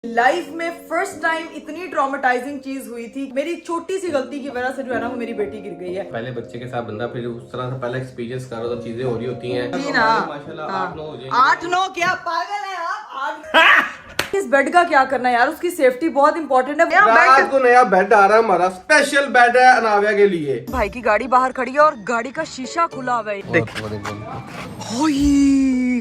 Life में first time इतनी traumatising चीज हुई थी। मेरी छोटी सी गलती की वजह से जो है ना वो मेरी बेटी गिर गई है। पहले बच्चे के साथ बंदा फिर उस तरह से पहले एक्सपीरियंस करो तो चीजें हो रही होती हैं। जी ना, माशाल्लाह हाँ। 8-9 हो जाएंगे। 8-9 क्या पागल है आप? इस बेड का क्या करना है यार, उसकी सेफ्टी बहुत इंपॉर्टेंट है। रात को नया बेड आ रहा है, हमारा स्पेशल बेड है अनाव्या के लिए। भाई की गाड़ी बाहर खड़ी है और गाड़ी का शीशा खुला हुआ है।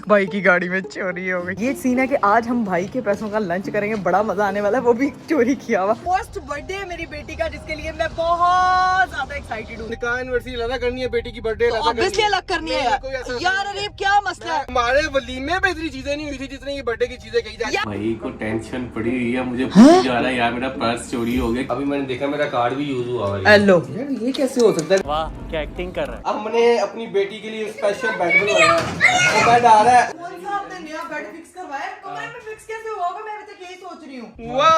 भाई की गाड़ी में चोरी हो गई। ये सीन है कि आज हम भाई के पैसों का लंच करेंगे, बड़ा मजा आने वाला है, वो भी चोरी किया हुआ। फर्स्ट बर्थडे है मेरी बेटी का, जिसके लिए मैं बहुत ज्यादा एक्साइटेड हूँ। निकाह एनिवर्सरी अलग करनी है, बेटी की बर्थडे ऑब्वियसली अलग करनी है यार। अरे क्या मसला है? हमारे वलीमे पे इतनी चीजें नहीं हुई थी जितनी ये बर्थडे की चीजें कही जाती। भाई को टेंशन पड़ी हुई है, मुझे भूल जा रहा है यार, मेरा पर्स चोरी हो गया। अभी मैंने देखा मेरा कार्ड भी यूज हुआ है। हेलो यार ये कैसे हो सकता है? वाह क्या एक्टिंग कर रहा है। हमने अपनी बेटी के लिए स्पेशल बेड बनवाया है। वो बेड आ रहा है। कौन सा आपने नया बेड फिक्स करवाया? कमरे में फिक्स कैसे हुआ होगा? मैं अभी तक यही सोच रही हूँ। वाह!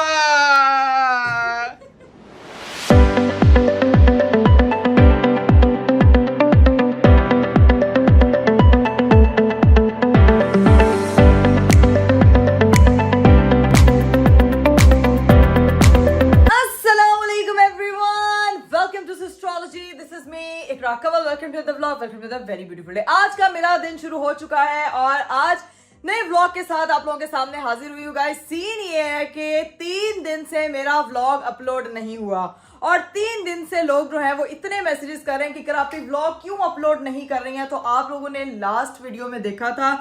Welcome to the vlog, welcome to the very beautiful day. आज का मेरा दिन शुरू हो चुका है और आज नए व्लॉग के साथ आप लोगों के सामने हाजिर हुई हूँ। गाइस सीन ये है कि 3 दिन से मेरा व्लॉग अपलोड नहीं हुआ और 3 दिन से लोग जो है वो इतने मैसेजेस कर रहे हैं कि करापी व्लॉग क्यों अपलोड नहीं कर रही हैं। तो आप लोगों ने लास्ट वीडियो में देखा था,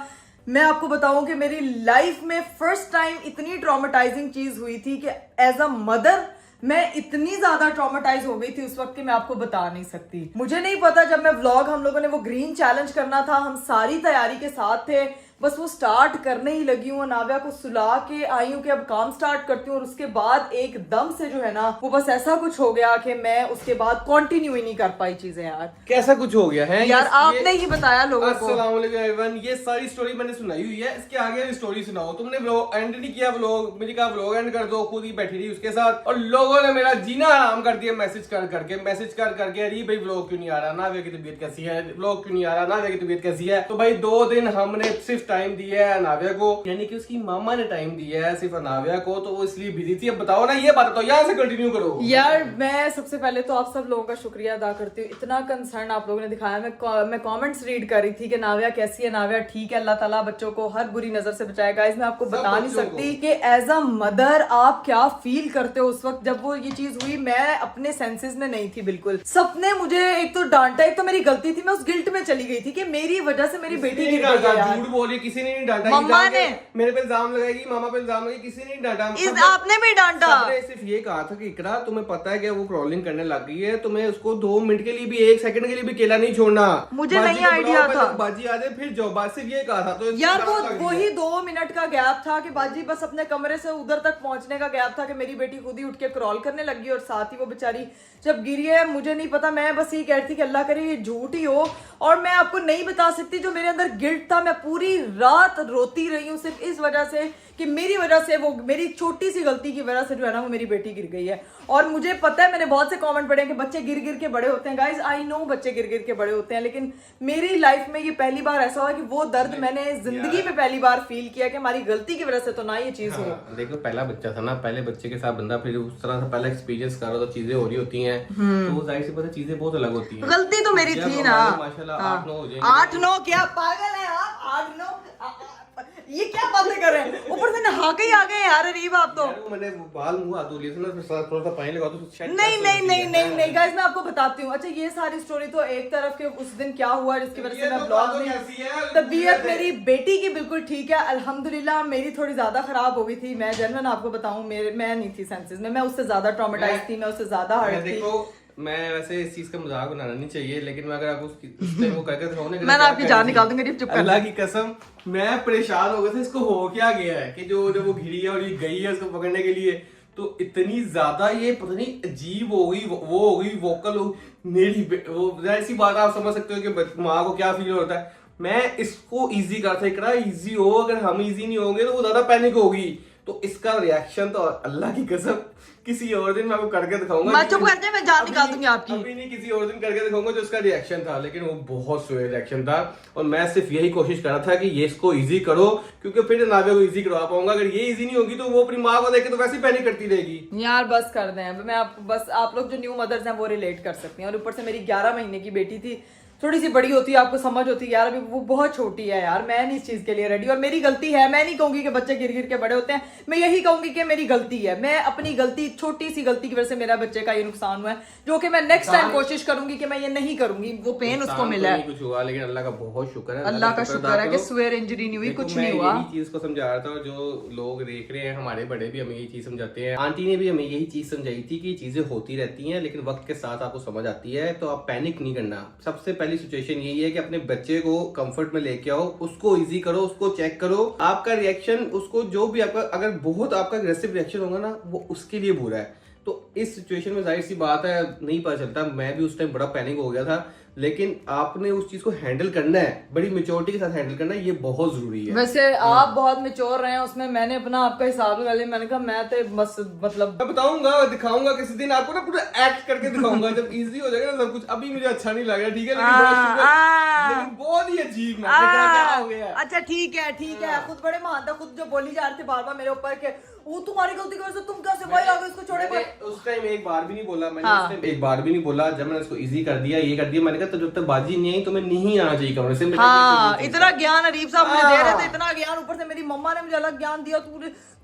मैं आपको बताऊं कि मेरी लाइफ में फर्स्ट टाइम इतनी ट्रॉमेटाइजिंग चीज हुई थी कि एज अ मदर मैं इतनी ज्यादा ट्रॉमेटाइज हो गई थी उस वक्त कि मैं आपको बता नहीं सकती। मुझे नहीं पता, जब मैं व्लॉग, हम लोगों ने वो ग्रीन चैलेंज करना था, हम सारी तैयारी के साथ थे, बस वो स्टार्ट करने ही लगी हूँ। नाव्या को सुला के आई हूँ कि अब काम स्टार्ट करती हूँ और उसके बाद एकदम से जो है ना वो बस ऐसा कुछ हो गया कि मैं उसके बाद कंटिन्यू ही नहीं कर पाई चीजें। यार कैसा कुछ हो गया है यार, आपने ही बताया लोगों को। अस्सलाम वालेकुम एवरीवन, ये सारी स्टोरी मैंने सुनाई हुई है, इसके आगे भी स्टोरी सुनाओ। तुमने व्लॉग एंड नहीं किया, व्लॉग मेरी कहा व्लॉग एंड कर दो, खुद ही बैठी रही उसके साथ और लोगों ने मेरा जीना हराम कर दिया। मैसेज कर करके अरे भाई व्लॉग क्यों नहीं आ रहा, नाव्या की तबीयत कैसी है, व्लॉग क्यों नहीं आ रहा, नाव्या की तबीयत कैसी है। तो भाई 2 दिन हमने सिर्फ टाइम दिया है अनाव्या को, यानी कि उसकी मामा ने टाइम दिया है सिर्फ अनाव्या को, तो वो इसलिए बिजी थी। अब बताओ ना, ये बात बताओ, यहाँ से कंटिन्यू करो। यार मैं सबसे पहले तो आप सब लोगों का शुक्रिया अदा करती हूँ, इतना कंसर्न आप लोगों ने दिखाया। मैं कमेंट्स रीड कर रही थी कि नाव्या कैसी है, नाव्या ठीक है, अल्लाह ताला बच्चों को हर बुरी नजर से बचाएगा। गाइस मैं आपको बता नहीं सकती कि एज अ मदर आप क्या फील करते हो उस वक्त जब वो ये चीज हुई। मैं अपने सेंसेस में नहीं थी बिल्कुल। सबने मुझे एक तो डांटा, एक तो मेरी गलती थी, मैं उस गिल्ट में चली गई थी कि मेरी वजह से मेरी बेटी गिर गई है। यार झूठ बोली, किसी ने नहीं डांटा, मम्मा ने मेरे पे इल्जाम लगाएगी, मामा पे इल्जाम लगाएगी, किसी ने नहीं डांटा। आपने भी डांटा। सबने सिर्फ ये कहा था कि इकरा तुम्हें पता है कि वो क्रॉलिंग करने लग गई है, तुम्हें उसको 2 मिनट के लिए भी, 1 सेकंड के लिए भी अकेला नहीं छोड़ना। मुझे नहीं आइडिया था, बाजी आ जाए फिर जाओ, बात सिर्फ ये कहा था। तो यार वो वही 2 मिनट का गैप था कि बाजी बस अपने कमरे से उधर तक पहुंचने का गैप था कि मेरी बेटी खुद ही उठ के क्रॉल करने लगी और साथ ही वो बेचारी जब गिरी है, मुझे नहीं पता, मैं बस ये कहती थी कि अल्लाह करे ये झूठ ही हो। और मैं आपको नहीं बता सकती जो मेरे अंदर गिल्ट था, मैं पूरी रात रोती रही हूँ सिर्फ इस वजह से कि मेरी वजह से, वो मेरी छोटी सी गलती की वजह से जो है ना वो मेरी बेटी गिर गई है। और मुझे पता है, मैंने बहुत से कमेंट पढ़े कि बच्चे गिर गिर के बड़े होते हैं। गाइस आई नो बच्चे गिर गिर के बड़े होते हैं, लेकिन मेरी लाइफ में ये पहली बार ऐसा हुआ कि वो दर्द मैंने जिंदगी में पहली बार फील किया कि हमारी गलती की वजह से तो ना ये चीज हो। देखो पहला बच्चा था ना, पहले बच्चे के साथ बंदा फिर उस तरह से पहले एक्सपीरियंस करो तो चीजें हो रही होती हैं, तो जाहिर सी बात है चीजें बहुत अलग होती हैं। गलती तो मेरी थी ना। माशाल्लाह 8-9 हो जाएंगे। 8-9 क्या पागल है आप? 8-9 ये क्या बातें कर रहे हैं? ऊपर से नहा के ही आ गए यार अरीब आप तो। मैंने बाल मुंह हाथ धो लिए थे ना, फिर थोड़ा सा पानी लगा तो नहीं गाइस मैं आपको बताती हूँ। अच्छा ये सारी स्टोरी तो एक तरफ के, उस दिन क्या हुआ जिसकी वजह से मैं ब्लॉग नहीं, तबीयत मेरी बेटी की बिल्कुल ठीक है अल्हम्दुलिल्लाह। मेरी थोड़ी ज्यादा खराब हो गई थी, मैं जनरल आपको बताऊं, मैं नहीं थी सेंसेस में, मैं उससे ज्यादा ट्रॉमेटाइज थी, मैं उससे ज्यादा हर्ट थी। मैं वैसे इस चीज का मजाक बनाना नहीं चाहिए, लेकिन मैं अगर आपको उस टाइम वो करके मैं आपकी जान निकाल दूंगी, चुप कर। अल्लाह की कसम मैं परेशान हो गया था, इसको हो क्या गया है कि जो जब वो घिरी है और ये गई है उसको पकड़ने के लिए, तो इतनी ज्यादा ये पता नहीं अजीब हो गई, वो हो गई वोकल हो मेरी, वो ऐसी बात आप समझ सकते हो कि माँ को क्या फील होता है। मैं इसको इजी करता, इकरा इजी हो, अगर हम इजी नहीं होंगे तो वो ज्यादा पैनिक होगी। तो इसका रिएक्शन तो अल्लाह की कसम किसी और दिन मैं आपको करके दिखाऊंगा। मैं चुप कर जाए, मैं जान निकाल दूंगी आपकी। अभी नहीं, किसी और दिन करके दिखाऊंगा जो उसका रिएक्शन था, लेकिन वो बहुत सुए रिएक्शन था। और मैं सिर्फ यही कोशिश कर रहा था कि ये इसको इजी करो, क्योंकि फिर नाविया को इजी करवा पाऊंगा। अगर ये इजी नहीं होगी तो वो अपनी माँ को देख के तो वैसे ही पैनिक करती रहेगी। यार बस कर दें, मैं आप लोग जो न्यू मदर्स हैं वो रिलेट कर सकती हैं। और ऊपर से मेरी 11 महीने की बेटी थी, थोड़ी सी बड़ी होती है आपको समझ होती है यार, अभी वो बहुत छोटी है यार, मैं नहीं इस चीज के लिए रेडी। और मेरी गलती है, मैं नहीं कहूंगी कि बच्चे गिर गिर के बड़े होते हैं, मैं यही कहूंगी कि मेरी गलती है। मैं अपनी गलती, छोटी सी गलती की वजह से मेरा बच्चे का ये नुकसान हुआ है, जो कि मैं नेक्स्ट टाइम कोशिश करूंगी कि मैं ये नहीं करूंगी। वो पेन उसको मिला है, कुछ हुआ, लेकिन अल्लाह का बहुत शुक्र है, अल्लाह का शुक्र है कि स्वेयर इंजरी नहीं हुई, कुछ नहीं हुआ। यही चीज को समझा रहा था, और जो लोग देख रहे हैं हमारे बड़े भी हमें यही चीज समझाते हैं। आंटी ने भी हमें यही चीज समझाई थी कि चीजें होती रहती हैं, लेकिन वक्त के साथ आपको समझ आती है, तो आप पैनिक नहीं करना। सबसे पहली सिचुएशन यही है कि अपने बच्चे को कंफर्ट में लेके आओ, उसको इजी करो, उसको चेक करो। आपका रिएक्शन उसको जो भी आपका, अगर बहुत आपका अग्रेसिव रिएक्शन होगा ना, वो उसके लिए बुरा है। तो इस सिचुएशन में जाहिर सी बात है नहीं पता चलता, मैं भी उस टाइम बड़ा पैनिक हो गया था, लेकिन आपने उस चीज को हैंडल करना है, बड़ी मेच्योरिटी के साथ हैंडल करना है, ये बहुत जरूरी है। वैसे आप बहुत मेच्योर रहे हैं उसमें, मैंने अपना आपका हिसाब लगा लिया। मैंने कहा मैं तो बस मतलब मैं बताऊंगा, दिखाऊंगा किसी दिन आपको ना, पूरा एक्ट करके दिखाऊंगा जब इजी हो जाएगा ना सब कुछ। अभी मुझे अच्छा नहीं लग रहा, ठीक है, लेकिन बड़ा शुक्र, लेकिन बहुत ही अजीब ना क्या हो गया। अच्छा ठीक है, खुद बड़े महान था, खुद जो बोली जा रहे थे बार बार मेरे ऊपर के वो तुम्हारी गलती की वजह से तुम कैसे भाई आगे इसको छोड़े कोई। उस टाइम एक बार भी नहीं बोला मैंने, उस टाइम एक बार भी नहीं बोला। जब मैंने इसको इजी कर दिया, ये कर दिया, मैंने कहा तो जब तक बाजी नहीं आई तो मैं नहीं आना चाहिए कमरे से। इतना ज्ञान अरीफ साहब मुझे दे रहे थे, इतना ज्ञान, ऊपर से मेरी मम्मा ने मुझे अलग ज्ञान दिया।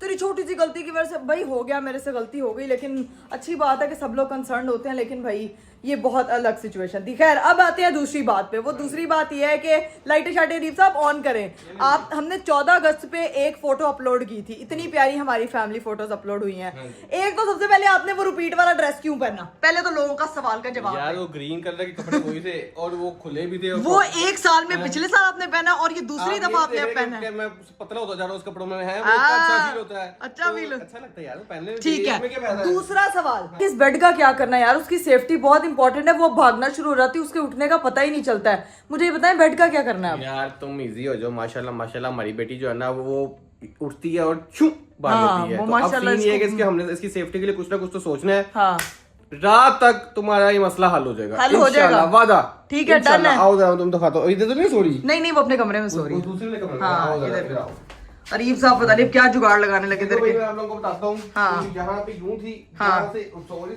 तेरी छोटी सी गलती की वजह से भाई हो गया, मेरे से गलती हो गई, लेकिन अच्छी बात है कि सब लोग कंसर्न होते हैं, लेकिन भाई ये बहुत अलग सिचुएशन थी। खैर अब आते हैं दूसरी बात पे। वो दूसरी बात ये है कि लाइटें शाइटें अरीफ साहब ऑन करें आप। हमने 14 अगस्त पे एक फोटो अपलोड की थी, इतनी प्यारी हमारी फैमिली फोटोज अपलोड हुई हैं। एक तो सबसे पहले आपने वो रिपीट वाला ड्रेस क्यों पहना, पहले तो लोगों का सवाल का जवाब यार। वो ग्रीन कलर के कपड़े वही थे और वो खुले भी थे, वो एक साल में पिछले साल आपने पहना और ये दूसरी दफा आपने पहना है। मैं पतला होता जा रहा हूँ उस कपड़ों में, है अच्छा फील होता है, अच्छा फील, अच्छा लगता है यार पहनने में। ठीक है, दूसरा सवाल, इस बेड का क्या करना है यार, उसकी सेफ्टी बहुत इंपॉर्टेंट है। वो भागना शुरू हो जाती है, उसके उठने का पता ही नहीं चलता है। मुझे ये बताएं बेड का क्या करना है यार। तुम इजी हो जाओ, माशाल्लाह माशाल्लाह। हमारी बेटी जो है ना वो उठती है और छू भाग जाती है। तो अब सीन ये है कि इसके हमने इसकी सेफ्टी के लिए कुछ ना कुछ तो सोचना है। हाँ। रात तक तुम्हारा ये मसला हल हो जाएगा, हल हो जाएगा, वादा। ठीक है, डन है। आओ जरा तुम तो खाता हो, इधर तो नहीं सो रही? नहीं, वो अपने कमरे में सो रही है, दूसरे कमरे में। आओ इधर आओ। अरीफ साहब पता नहीं क्या जुगाड़ लगाने लगे इधर के। मैं आप लोगों को बताता हूँ। हाँ। जहाँ पे यूं थी, जहाँ से सॉरी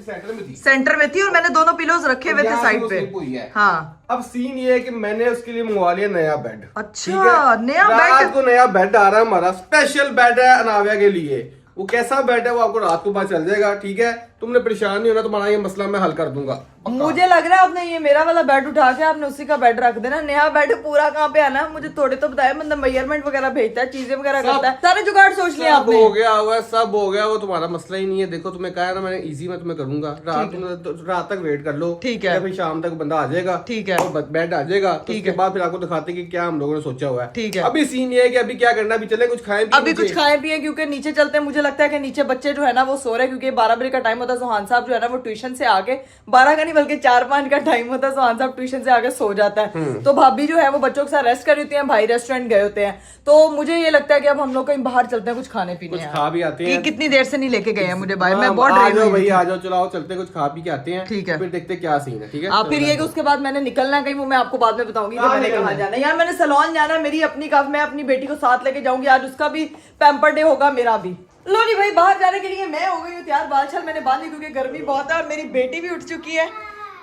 सेंटर में थी और मैंने दोनों पिलोज रखे हुए थे साइड पे। हाँ। अब सीन ये है कि मैंने उसके लिए मंगवा लिया नया बेड। अच्छा, नया बेड? रात को नया बेड आ रहा है हमारा, स्पेशल बेड है अनाविया के लिए। वो कैसा बेड है वो आपको रात को पता चल जाएगा, ठीक है। तुमने परेशान नहीं होना, तुम्हारा ये मसला मैं हल कर दूंगा। मुझे लग रहा है आपने ये मेरा वाला बेड उठा के आपने उसी का बेड रख देना। नया बेड पूरा कहाँ पे आना, मुझे थोड़े तो बताया। मतलब मेजरमेंट वगैरह भेजता है, चीजें वगैरह करता है, सारे जुगाड़ सोच लिया आपने। हो गया हुआ, सब हो गया, वो तुम्हारा मसला ही नहीं है। देखो तुम्हें कहा ना मैंने, इजी मैं तुम्हें करूंगा। रात तक वेट कर लो, ठीक है। फिर शाम तक बंदा आ जाएगा, ठीक है, बेड आ जाएगा, ठीक है। बाद फिर आपको दिखाते कि क्या हम लोगों ने सोचा हुआ है, ठीक है। अभी सीन ये है कि अभी क्या करना, अभी चले कुछ खाए, अभी कुछ खाए पिए, क्योंकि नीचे चलते हैं। मुझे लगता है कि नीचे बच्चे जो है ना वो सो रहे हैं, क्योंकि 12 बजे का टाइम होता है। सुहान साहब जो है ना वो ट्यूशन से आके, 12 का नहीं बल्कि 4-5 का टाइम होता है, सुहान साहब ट्यूशन से आके सो जाता है। तो भाभी जो है वो बच्चों के साथ रेस्ट कर रही होती है, भाई रेस्टोरेंट गए होते हैं। तो मुझे ये लगता है कि अब हम लोग कहीं बाहर चलते हैं, कुछ खाने पीने, कुछ खा भी आते हैं। कितनी देर से नहीं लेके गए हैं मुझे भाई, मैं बहुत भैया आ जाओ, चलाओ चलते कुछ खा पी के आते हैं, ठीक है। फिर देखते क्या सीन है, ठीक है। फिर ये कि उसके बाद मैंने निकलना है कहीं, वो मैं आपको बाद में बताऊंगी कि मैंने कहाँ जाना है। यार मैंने सैलून जाना है, मेरी अपनी मैं अपनी बेटी को साथ लेके जाऊंगी आज, उसका भी पैम्पर डे होगा, मेरा भी। लो जी भाई, बाहर जाने के लिए मैं हो गई हूँ तैयार, बाल मैंने बांध ली क्योंकि गर्मी बहुत है, और मेरी बेटी भी उठ चुकी है।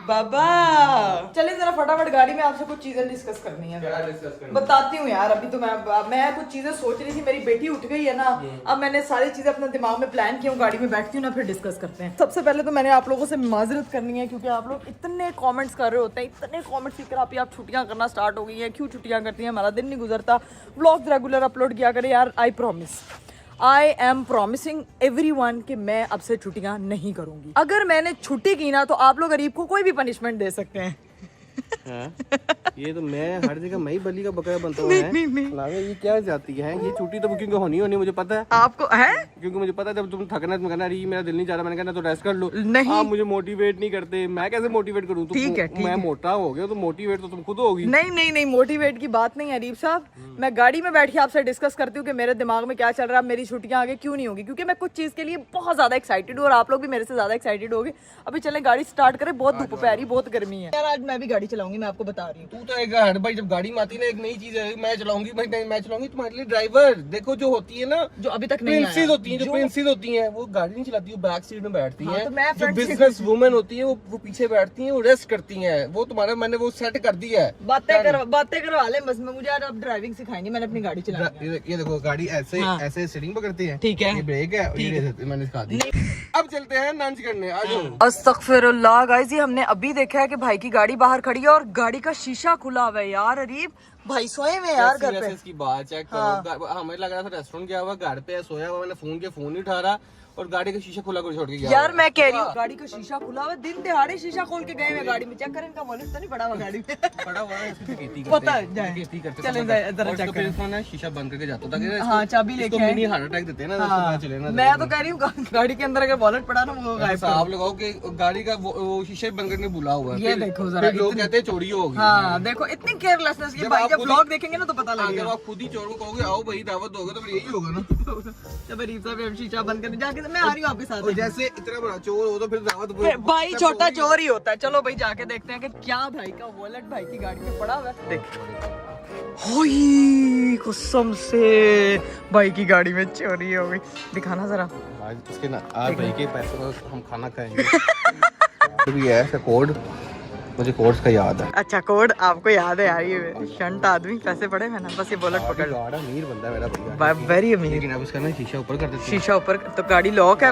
बाबा चले जरा फटाफट, गाड़ी में आपसे कुछ चीजें डिस्कस करनी है। क्या डिस्कस करनी? बताती हूँ यार। अभी तो मैं कुछ चीजें सोच रही थी, मेरी बेटी उठ गई है ना, अब मैंने सारी चीजें अपने दिमाग में प्लान की हूँ, गाड़ी में बैठती हूँ ना, फिर डिस्कस करते हैं। सबसे पहले तो मैंने आप लोगों से माजरत करनी है, क्योंकि आप लोग इतने कमेंट्स कर रहे होते हैं, इतने कमेंट्स लिख कर आप छुट्टियां करना स्टार्ट हो गई हैं। क्यों छुट्टियां करती हैं, हमारा दिन नहीं गुजरता। व्लॉग्स रेगुलर अपलोड किया करें यार। आई एम प्रॉमिसिंग एवरीवन कि मैं अब से छुट्टियां नहीं करूंगी। अगर मैंने छुट्टी की ना तो आप लोग गरीब को कोई भी पनिशमेंट दे सकते हैं। हाँ? ये तो मैं हर जगह मैं ही बलि का बकरा बनता हूँ। नहीं, ये क्या जाती है? ये छुट्टी तो बुकिंग होनी मुझे पता है। आपको है? क्योंकि मुझे पता है जब तुम थकना तुम कहना अरे मेरा दिल नहीं जा रहा, मैंने कहना तो रेस्ट कर लो। नहीं, आप मुझे मोटिवेट नहीं करते, मैं कैसे मोटिवेट करूँ? ठीक है, मैं मोटा हो गया तो मोटिवेट तो तुम खुद होगी। नहीं, मोटिवेट की बात नहीं है अरीब साहब। मैं गाड़ी में बैठ के आपसे डिस्कस करती हूँ कि मेरे दिमाग में क्या चल रहा है, मेरी छुट्टियां आगे क्यों नहीं होगी, क्योंकि मैं कुछ चीज के लिए बहुत ज्यादा एक्साइटेड हूँ और आप लोग भी मेरे से ज्यादा एक्साइटेड होगे। अभी चलें गाड़ी स्टार्ट करें, बहुत धूप है, बहुत गर्मी है यार। आज मैं भी गाड़ी चलाऊंगी, मैं आपको बता रही हूँ। तू तो एक हर भाई जब गाड़ी में आती है ना एक नई चीज है, मैं चलाऊंगी तुम्हारे लिए ड्राइवर देखो जो होती है ना, जो अभी तक नहीं प्रिंसेस होती है, जो प्रिंसेस होती है वो गाड़ी नहीं चलाती, वो बैक सीट में बैठती हाँ, है। तो मैं जो बिजनेस वुमेन होती है वो पीछे बैठती है, वो रेस्ट करती है। वो तुम्हारा मैंने वो सेट कर दिया है। बातें करवा ले बस, मुझे आज आप ड्राइविंग सिखाएंगे, मैंने अपनी गाड़ी चलानी है। ये देखो गाड़ी ऐसे हाँ। ऐसे सीटिंग पकड़ती है, ठीक है, ये ब्रेक है और ये मैंने सिखा दी। अब चलते हैं लंच करने, आ जाओ। अस्तगफिरुल्लाह गाइस, ये हमने अभी देखा है कि भाई की गाड़ी बाहर खड़ी है और गाड़ी का शीशा खुला हुआ है यार। अरीब भाई सोए में यार घर पे। इसकी बात चेक करो। हमें लग रहा था रेस्टोरेंट गया हुआ, घर पे सोया हुआ, मैंने फोन नहीं उठा रहा और गाड़ी का शीशा खुला कर छोड़ के गया। यार मैं कह रही हूँ गाड़ी का शीशा खुला हुआ है, दिन दिहाड़े शीशा खोल के गए हैं गाड़ी में। चेक करें इनका वॉलेट तो नहीं पड़ा हुआ गाड़ी में? पड़ा हुआ है, इसकी खेती करते पता है, हैं, जाए। खेती करते चलें हैं। जाए, जरा और चेक इसको फिर करें। इसको ना शीशा बंद करके जाता था कि हाँ, चाबी लेके मिनी हार्ट अटैक देते हैं ना, उसको पता चले ना। मैं तो कह रही हूँ गाड़ी के अंदर अगर वॉलेट पड़ा ना वो गायब ऐसा आप लगाओ कि गाड़ी का वो शीशे बंद करने भूला हुआ है। ये फिर- देखो जरा, फिर लोग कहते हैं चोरी होगी। हाँ देखो इतनी केयरलेसनेस की भाई, जब व्लॉग देखेंगे ना तो पता अगर लगेगा। आप खुद ही चोर को कहोगे आओ भाई दावत दोगे तो फिर यही होगा ना। जब अरीब साहब शीशा बंद करने जाके, मैं आ रही हूँ आपके साथ। और जैसे इतना बड़ा चोर हो तो फिर दावत भाई छोटा चोर ही होता है। चलो भाई जाके देखते हैं कि क्या भाई का वॉलेट भाई की गाड़ी में पड़ा हुआ है। होई कसम से भाई की गाड़ी में चोरी हो गई। दिखाना जरा। आज इसके ना आज भाई के पैसों का हम खाना खाएंगे। तो भी है इसका कोड, मुझे कोर्स का याद है। अच्छा कोड आपको याद है यार, ये शंट आदमी पैसे पड़े हैं ना, बस ये वॉलेट पकड़ लो। अमीर बंदा मेरा भैया, वेरी अमीर। लेकिन अब इसका ना शीशा ऊपर कर देते हैं। शीशा ऊपर तो गाड़ी लॉक है।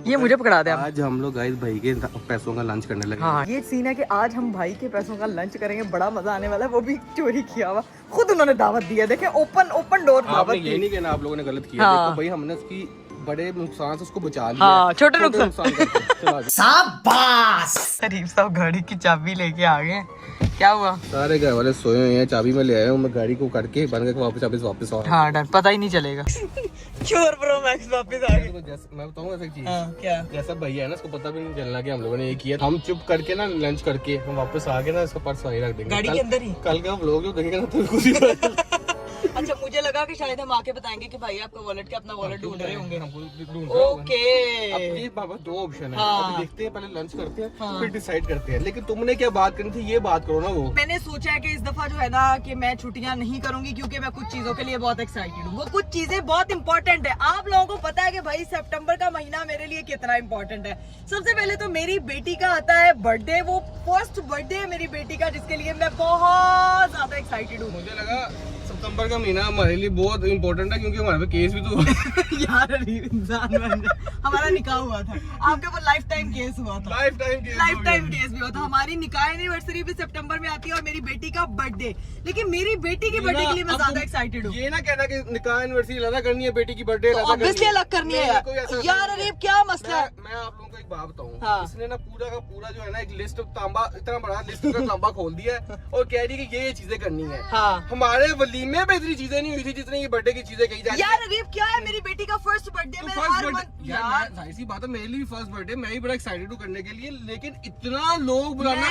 ये मुझे पकड़ा दे। आज हम लोग गाइस भाई के पैसों का लंच करने लगे। हाँ ये सीन है कि आज हम भाई के पैसों का लंच करेंगे, बड़ा मजा आने वाला है। वो भी चोरी किया हुआ, खुद उन्होंने दावत दी है। देखें ओपन डोर दावत ये नहीं कहना आप लोगों ने गलत किया। हाँ। देखो भाई हमने उसकी बड़े नुकसान से उसको बचा लिया। हाँ, छोटे नुकसान। शाबाश। अरीब साहब गाड़ी की चाबी लेके आ गए। क्या हुआ? सारे घर वाले सोए हुए हैं, चाबी में ले आया हूँ मैं, गाड़ी को करके बंद करके वापस आ। हाँ डन, पता ही नहीं चलेगा। चोर प्रो मैक्स वापस आ गए। मैं बताऊँ ऐसा चीज, क्या? जैसा भैया है ना, इसको पता भी नहीं चलना कि हम लोगों ने ये किया। हम चुप करके ना लंच करके हम वापस आ गए ना, इसका पर्स वहीं रख देंगे गाड़ी के अंदर ही। कल का व्लॉग जो देखेगा ना तो खुद ही पता चलेगा। अच्छा मुझे लगा कि शायद हम आके बताएंगे कि भाई आपका वॉलेट के अपना वॉलेट ढूंढ रहे होंगे। ओके अब ये बाबा दो ऑप्शन है। हाँ। अभी देखते हैं, पहले लंच करते हैं हाँ। फिर डिसाइड करते हैं। लेकिन तुमने क्या बात करनी थी ये बात करो ना। वो मैंने सोचा है कि इस दफा जो है ना कि मैं छुट्टियां नहीं करूंगी, क्योंकि मैं कुछ चीजों के लिए बहुत एक्साइटेड हूँ। वो कुछ चीजें बहुत इंपॉर्टेंट है। आप लोगों को पता है कि भाई सितंबर का महीना मेरे लिए कितना इंपॉर्टेंट है। सबसे पहले तो मेरी बेटी का आता है बर्थडे, वो फर्स्ट बर्थडे है मेरी बेटी का, जिसके लिए मैं बहुत ज्यादा एक्साइटेड हूँ। मुझे लगा सितंबर का महीना हमारे लिए बहुत इंपॉर्टेंट है क्योंकि हमारे पे केस भी तो यार इंसान बन जाए। हमारा निकाह हुआ था, आपके ऊपर लाइफ टाइम केस हुआ था। लाइफ टाइम केस भी हुआ था। हमारी निकाह एनिवर्सरी भी सितंबर में आती है और मेरी बेटी का बर्थडे। लेकिन मेरी बेटी की बर्थडे के लिए मैं ज्यादा एक्साइटेड हूँ। ये ना कहना कि निकाह एनिवर्सरी अलग करनी है, बेटी की बर्थडे ऑब्वियसली अलग करनी है यार। अरे क्या मसला है? मैं आप लोगों को एक बात बताऊं। हाँ। इसने ना पूरा का पूरा जो है ना एक लिस्ट तांबा, इतना बड़ा लिस्ट का तांबा खोल दिया है और कह रही है कि ये चीजें करनी है। हाँ। हमारे वलीमे में इतनी चीजें नहीं हुई थी जितनी ये बर्थडे की चीजें कही जा रही है। यार अरीब क्या है, मेरी बेटी का फर्स्ट बर्थडे में हर मंथ यार जाहिर सी बात है, मेरे लिए भी फर्स्ट बर्थडे, मैं भी बड़ा एक्साइटेड हूँ करने के लिए। लेकिन इतना लोग बुलाना,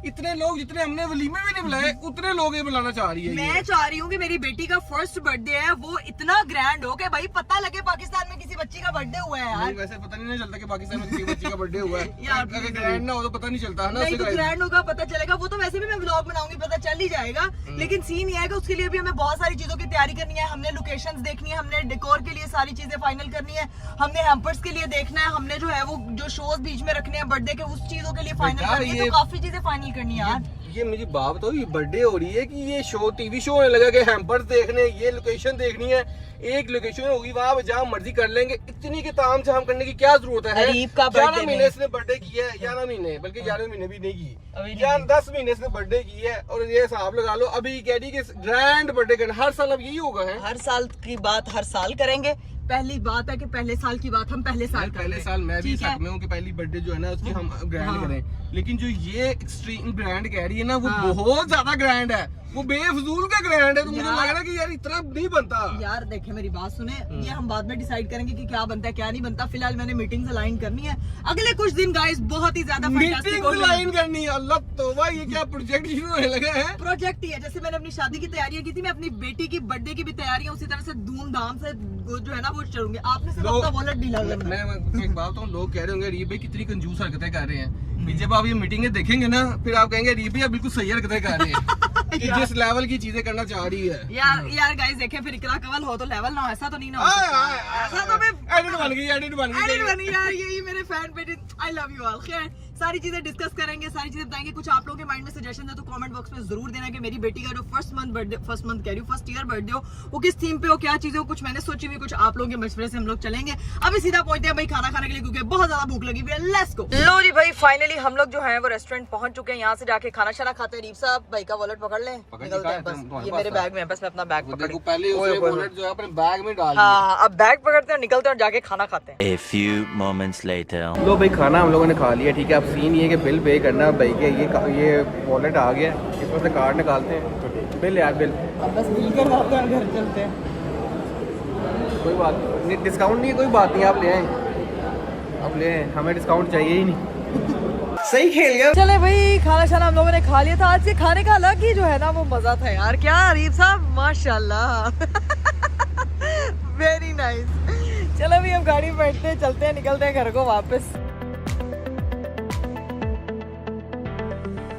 इतने लोग जितने हमने वलीमे में नहीं बुलाए उतने लोग ये बुलाना चाह रही है। मैं चाह रही हूँ कि मेरी बेटी का फर्स्ट बर्थडे है, वो इतना ग्रैंड हो कि भाई पता लगे पाकिस्तान में किसी बच्ची का बर्थडे हुआ है यार। वैसे पता नहीं चलता कि पाकिस्तान में किसी बच्ची का बर्थडे हुआ है यार, अगर ग्रैंड ना हो तो पता नहीं चलता है ना। नहीं तो ग्रैंड होगा, पता चलेगा। वो तो वैसे भी मैं व्लॉग बनाऊंगी, पता चल ही जाएगा। लेकिन सीन ये है कि उसके लिए भी हमें बहुत सारी चीजों की तैयारी करनी है। हमने लोकेशंस देखनी है, हमने डेकोर के लिए सारी चीजें फाइनल करनी है, हमने हैम्पर्स के लिए देखना है, हमने जो है वो जो शोज बीच में रखने हैं बर्थडे के, उस चीजों के लिए फाइनल करनी है। तो काफी चीजें फाइनल करनी है यार। ये मुझे बात बताओ, ये बर्थडे हो रही है कि ये शो टीवी शो होने लगा कि हैम्पर्स देखने, ये लोकेशन देखनी है, एक लोकेशन होगी वहाँ जहाँ मर्जी कर लेंगे। इतनी के ताम झाम करने की क्या जरूरत है? 11 महीने इसने बर्थडे किया है, 11 महीने बल्कि 11 महीने भी नहीं की, 10 महीने इसने बर्थडे की है और ये हिसाब लगा लो अभी कह रही कि ग्रैंड बर्थडे करना। हर साल अब यही होगा है, हर साल की बात हर साल करेंगे। पहली बात है कि पहले साल की बात हम पहले साल पहले साल मैं भी साथ में हूँ कि पहली बर्थडे जो है ना उसकी हम ग्रैंड करें, लेकिन जो ये एक्सट्रीम ग्रैंड कह रही है ना वो बहुत ज्यादा ग्रैंड है, वो बेफजूल का ग्रैंड है। तो मुझे लग रहा है कि यार इतना नहीं बनता। यार देखे मेरी बात सुने, ये हम बाद में डिसाइड करेंगे कि क्या बनता है क्या नहीं बनता। फिलहाल मैंने मीटिंग्स अलाइन करनी है अगले कुछ दिन गाइस, बहुत ही ज्यादा मीटिंग अलाइन करनी है। अल्लाह तोबा, ये क्या प्रोजेक्ट शुरू होने लगा है? प्रोजेक्ट ही है, जैसे मैंने अपनी शादी की तैयारियां की थी, मैं अपनी बेटी की बर्थडे की भी तैयारियां उसी तरह से धूमधाम से जो है ना वो चलूंगी। आपने सिर्फ अपना वॉलेट ढीला करना है। मैं एक बात बताऊं, लोग कह रहे होंगे रीबे कितनी कंजूस हरकतें कर रहे हैं। जब आप ये मीटिंगें देखेंगे ना फिर आप कहेंगे रीबे आप बिल्कुल सही हरकतें कर रहे हैं कि जिस लेवल की चीजें करना चाह रही है। यार गाइस देखें, फिर इकरा कवल हो तो लेवल ना हो, ऐसा तो नहीं ना हो। ऐसा तो मैं एडिट बन गई यार, यही मेरे fan page. I love you all. खैर सारी चीजें डिस्कस करेंगे, सारी चीजें बताएंगे। कुछ आप लोगों के माइंड में सजेशन है तो कमेंट बॉक्स में जरूर देना कि मेरी बेटी का जो फर्स्ट ईयर बर्थडे हो वो किस थीम पे हो, क्या चीजें हो। कुछ मैंने सोची हुई, कुछ आप लोगों के मशवरे से हम लोग चलेंगे। अभी सीधा पहुंचते हैं भाई खाना खाने के लिए, क्योंकि बहुत ज्यादा भूख लगी हुई है। Let's go. लो जी भाई, फाइनली हम लोग जो है वो रेस्टोरेंट पहुंच चुके हैं। यहाँ से जाके खाना शाना खाते हैं। रीप साहब भाई का वॉलेट पकड़ लें, निकलते हैं। बस ये मेरे बैग में है, बस मैं अपना बैग पकड़ लूं। पहले वॉलेट जो है अपने बैग में डाल। हाँ, अब बैग पकड़ते हैं, निकलते हैं और जाके खाना खाते हैं। A few moments later. लो भाई खाना हम लोगों ने खा लिया, ठीक है। अब सीन ये है कि बिल पे करना भाई के ये वॉलेट आ गया, इसमें से कार्ड निकालते हैं। बिल यार बिल, अब बस बिल कर आते हैं, घर चलते हैं। कोई बात नहीं, डिस्काउंट नहीं है, कोई बात नहीं, आप ले आए, आप ले आए, हमें डिस्काउंट चाहिए ही नहीं। सही खेल गया। चले भाई, खाना शाना हम लोगों ने खा लिया था। आज के खाने का अलग ही जो है ना वो मजा था यार। क्या रीप साहब, माशाल्लाह वेरी नाइस। चलो भाई, अब गाड़ी में बैठते हैं, चलते हैं, निकलते हैं घर को वापस।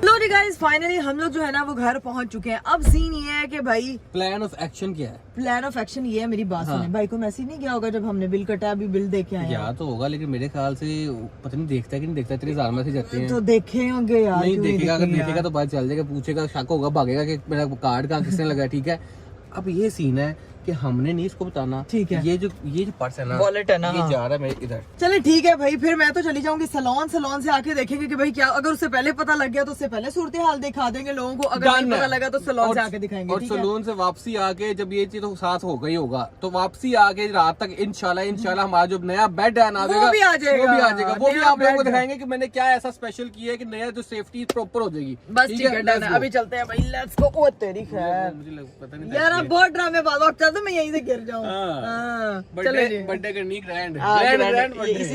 लो जी गाइस, फाइनली हम लोग जो है ना वो घर पहुंच चुके हैं। अब सीन ये है कि भाई प्लान ऑफ एक्शन क्या है? प्लान ऑफ एक्शन ये है, मेरी बात सुने। भाई को मैसेज नहीं किया होगा जब हमने बिल कटा, अभी बिल दे के आए हैं। या तो होगा, लेकिन मेरे ख्याल से पता नहीं देखता है कि नहीं देखता, इतने ज़्यादा मैसेज आते हैं। तो देखे होंगे यार। नहीं देखेगा, अगर देखेगा तो बात चल जाएगा, पूछेगा, शक होगा, भागेगा कि मेरा कार्ड कहाँ किसने लगा, ठीक है। अब ये सीन है कि हमने नहीं इसको बताना, ठीक है। ये जो पर्स है ना, वॉलेट है ना, ये जा रहा है मेरे इधर। चले ठीक है भाई, फिर मैं तो चली जाऊंगी सलोन से आके देखेंगे कि भाई क्या, अगर उससे पहले पता लग गया तो उससे पहले सूरत हाल दिखा देंगे लोगों को। अगर नहीं पता लगा तो सलोन से आके दिखाएंगे। और सलोन से वापसी आके जब ये चीज तो साथ हो गई होगा तो वापसी आके रात तक इंशाल्लाह हमारा जो नया बेड है ना वो भी आ जाएगा, वो भी आप लोगों को दिखाएंगे कि मैंने क्या ऐसा स्पेशल किया है कि नया जो सेफ्टी प्रॉपर हो जाएगी। बस ठीक है, डन है। अभी चलते हैं भाई, लेट्स गो। ओ तेरी खैर, मुझे पता नहीं यार आप बहुत ड्रामे बात करते हो, मैं यहीं से गिर जाऊं। बर्थडे करनी ग्रैंड